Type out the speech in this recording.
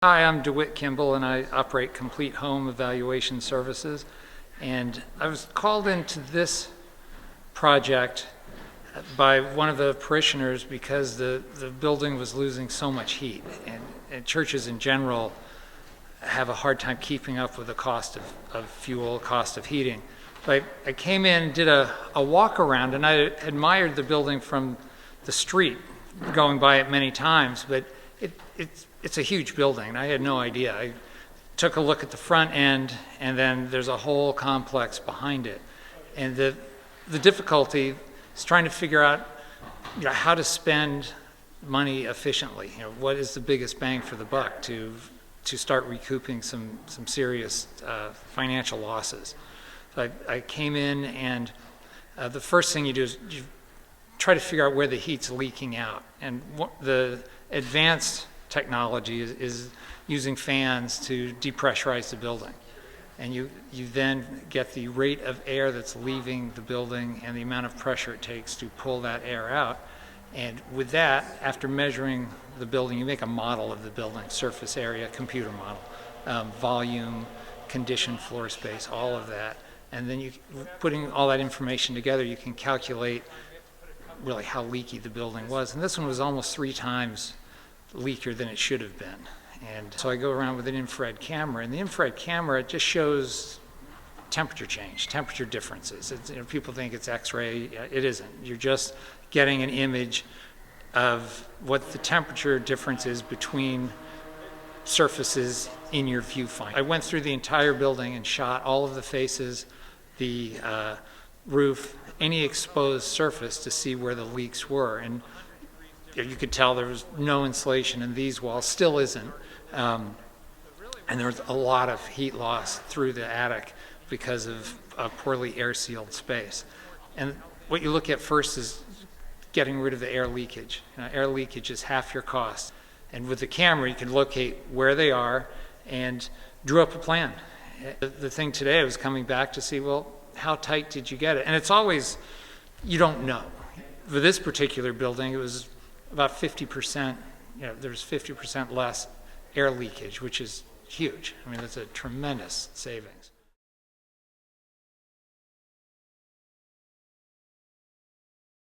Hi, I'm DeWitt Kimball and I operate Complete Home Evaluation Services. And I was called into this project by one of the parishioners because the building was losing so much heat. And churches in general have a hard time keeping up with the cost of fuel, cost of heating. So I came in and did a walk around, and I admired the building from the street, going by it many times, but it's a huge building. I had no idea. I took a look at the front end, and then there's a whole complex behind it. And the difficulty is trying to figure out how to spend money efficiently. What is the biggest bang for the buck to start recouping some serious financial losses. So I came in, and the first thing you do is you try to figure out where the heat's leaking out. And the advanced technology is using fans to depressurize the building. And you then get the rate of air that's leaving the building and the amount of pressure it takes to pull that air out. And with that, after measuring the building, you make a model of the building, surface area, computer model, volume, conditioned floor space, all of that. And then putting all that information together, you can calculate really how leaky the building was. And this one was almost 3 times leakier than it should have been. And so I go around with an infrared camera, and the infrared camera just shows temperature change, temperature differences. People think it's X-ray. It isn't. You're just getting an image of what the temperature difference is between surfaces in your viewfinder. I went through the entire building and shot all of the faces, the roof, any exposed surface to see where the leaks were. And you could tell there was no insulation in these walls, still isn't. And there was a lot of heat loss through the attic because of a poorly air-sealed space. And what you look at first is getting rid of the air leakage. Air leakage is half your cost. And with the camera, you can locate where they are and drew up a plan. The thing today, I was coming back to see, well, how tight did you get it? And it's always, you don't know. For this particular building, it was about 50%, there's 50% less air leakage, which is huge. I mean, that's a tremendous savings.